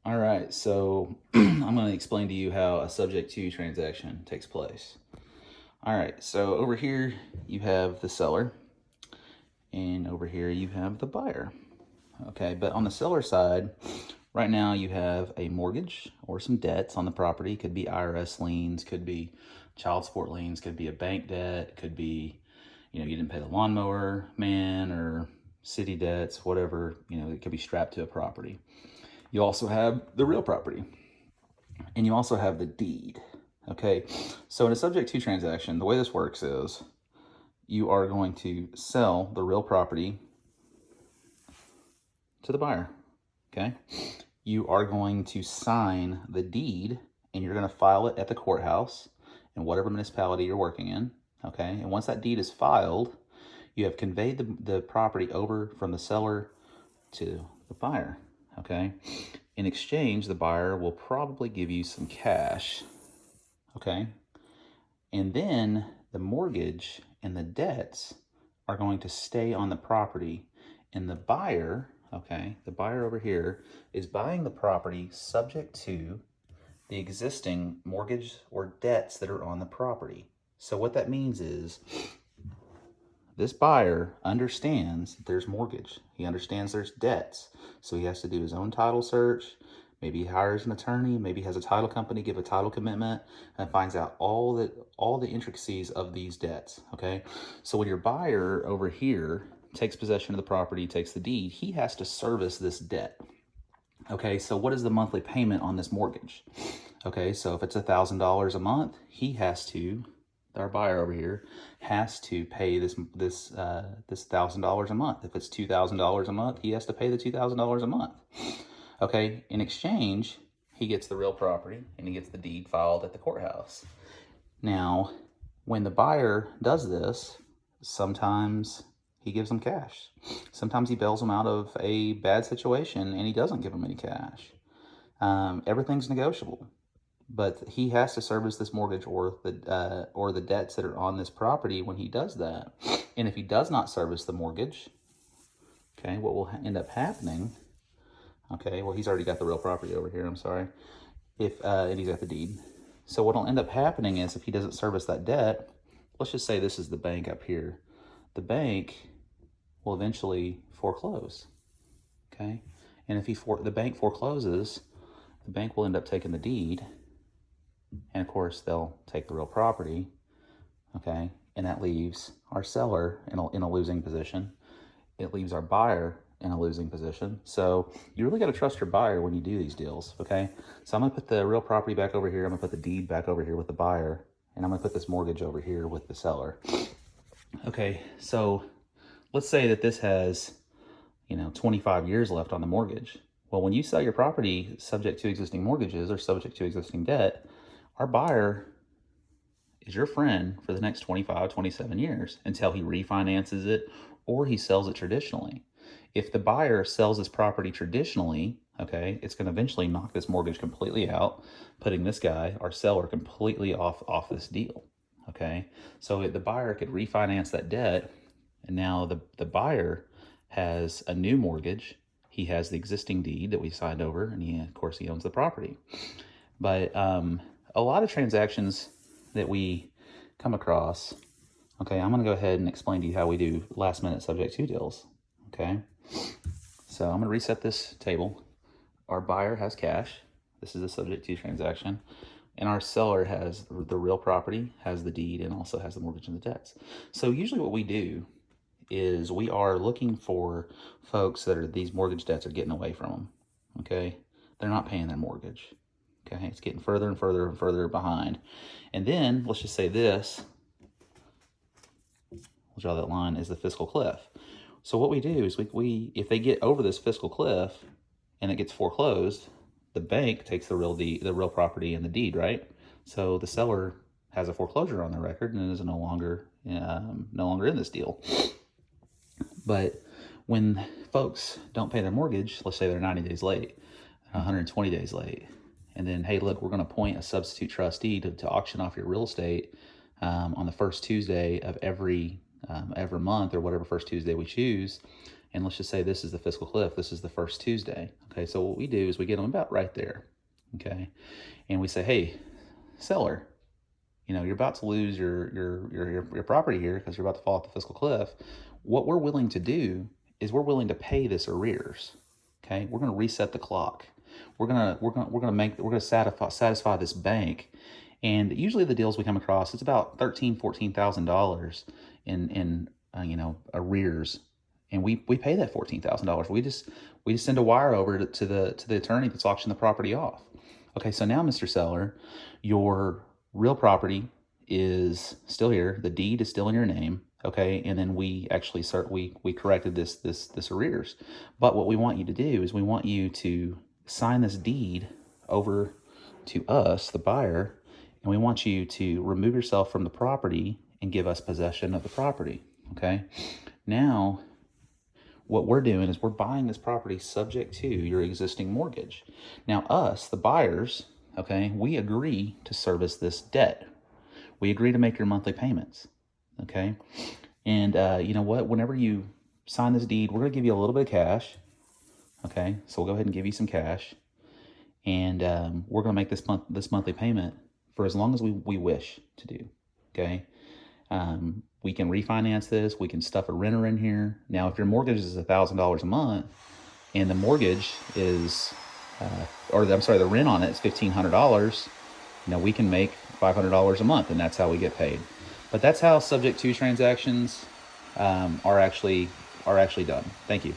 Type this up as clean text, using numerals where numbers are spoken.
All right, so I'm going to explain to you how a subject to transaction takes place. All right, so over here you have the seller, and over here you have the buyer. Okay, but on the seller side, right now you have a mortgage or some debts on the property. Could be IRS liens, could be child support liens, could be a bank debt, could be, you didn't pay the lawnmower man or city debts, whatever, it could be strapped to a property. You also have the real property, and you also have the deed. Okay, so in a subject to transaction, the way this works is you are going to sell the real property to the buyer. Okay, you are going to sign the deed and you're going to file it at the courthouse in whatever municipality you're working in. Okay, and once that deed is filed, you have conveyed the property over from the seller to the buyer. Okay, in exchange, the buyer will probably give you some cash. Okay, and then the mortgage and the debts are going to stay on the property. And the buyer, okay, the buyer over here is buying the property subject to the existing mortgage or debts that are on the property. So what that means is this buyer understands that there's mortgage. He understands there's debts. So he has to do his own title search. Maybe he hires an attorney, maybe has a title company give a title commitment and finds out all the intricacies of these debts, okay? So when your buyer over here takes possession of the property, takes the deed, he has to service this debt. Okay, so what is the monthly payment on this mortgage? Okay, so if it's $1,000 a month, our buyer over here has to pay this $1,000 a month. If it's $2,000 a month, he has to pay the $2,000 a month. Okay, in exchange, he gets the real property and he gets the deed filed at the courthouse. Now, when the buyer does this, sometimes he gives them cash. Sometimes he bails them out of a bad situation and he doesn't give them any cash. Everything's negotiable, but he has to service this mortgage or the debts that are on this property when he does that. And if he does not service the mortgage, okay, what will end up happening? Okay, well, he's already got the real property over here. I'm sorry, and he's got the deed. So what will end up happening is if he doesn't service that debt, let's just say this is the bank up here. The bank will eventually foreclose. Okay, and if the bank forecloses, the bank will end up taking the deed, and of course they'll take the real property. Okay, and that leaves our seller in a losing position. It leaves our buyer in a losing position. So you really got to trust your buyer when you do these deals. Okay, so I'm gonna put the real property back over here. I'm gonna put the deed back over here with the buyer, and I'm gonna put this mortgage over here with the seller. Okay, so let's say that this has 25 years left on the mortgage. Well, when you sell your property subject to existing mortgages or subject to existing debt, our buyer is your friend for the next 25, 27 years until he refinances it or he sells it traditionally. If the buyer sells his property traditionally, okay, it's going to eventually knock this mortgage completely out, putting this guy, our seller, completely off this deal. Okay, so the buyer could refinance that debt, and now the buyer has a new mortgage. He has the existing deed that we signed over, and of course he owns the property. But a lot of transactions that we come across, okay, I'm going to go ahead and explain to you how we do last minute subject to deals. Okay, so I'm going to reset this table. Our buyer has cash. This is a subject to transaction. And our seller has the real property, has the deed, and also has the mortgage and the debts. So usually what we do is we are looking for folks that these mortgage debts are getting away from them. Okay, they're not paying their mortgage. Okay, it's getting further and further and further behind. And then let's just say this. We'll draw that line as the fiscal cliff. So what we do is if they get over this fiscal cliff and it gets foreclosed, the bank takes the real property and the deed, right? So the seller has a foreclosure on their record and is no longer in this deal. But when folks don't pay their mortgage, let's say they're 90 days late, 120 days late, and then, hey, look, we're going to appoint a substitute trustee to auction off your real estate on the first Tuesday of every month or whatever first Tuesday we choose. And let's just say this is the fiscal cliff. This is the first Tuesday. Okay, so what we do is we get them about right there. Okay, and we say, hey, seller, you're about to lose your property here because you're about to fall off the fiscal cliff. What we're willing to do is we're willing to pay this arrears. Okay, we're going to reset the clock. We're gonna satisfy this bank, and usually the deals we come across, it's about $14,000 in arrears, and we pay that $14,000. We just send a wire over to the attorney that's auctioned the property off. Okay, so now, Mr. Seller, your real property is still here. The deed is still in your name. Okay, and then we actually we corrected this arrears. But what we want you to do is we want you to sign this deed over to us, the buyer, and we want you to remove yourself from the property and give us possession of the property. Okay, now what we're doing is we're buying this property subject to your existing mortgage. Now us, the buyers, okay, we agree to service this debt. We agree to make your monthly payments. Okay, and you know what? Whenever you sign this deed, we're going to give you a little bit of cash. Okay, so we'll go ahead and give you some cash, and we're going to make this monthly payment for as long as we wish to do. Okay, we can refinance this. We can stuff a renter in here. Now, if your mortgage is $1,000 a month, and the mortgage is, the rent on it is $1,500, we can make $500 a month, and that's how we get paid. But that's how subject to transactions are actually done. Thank you.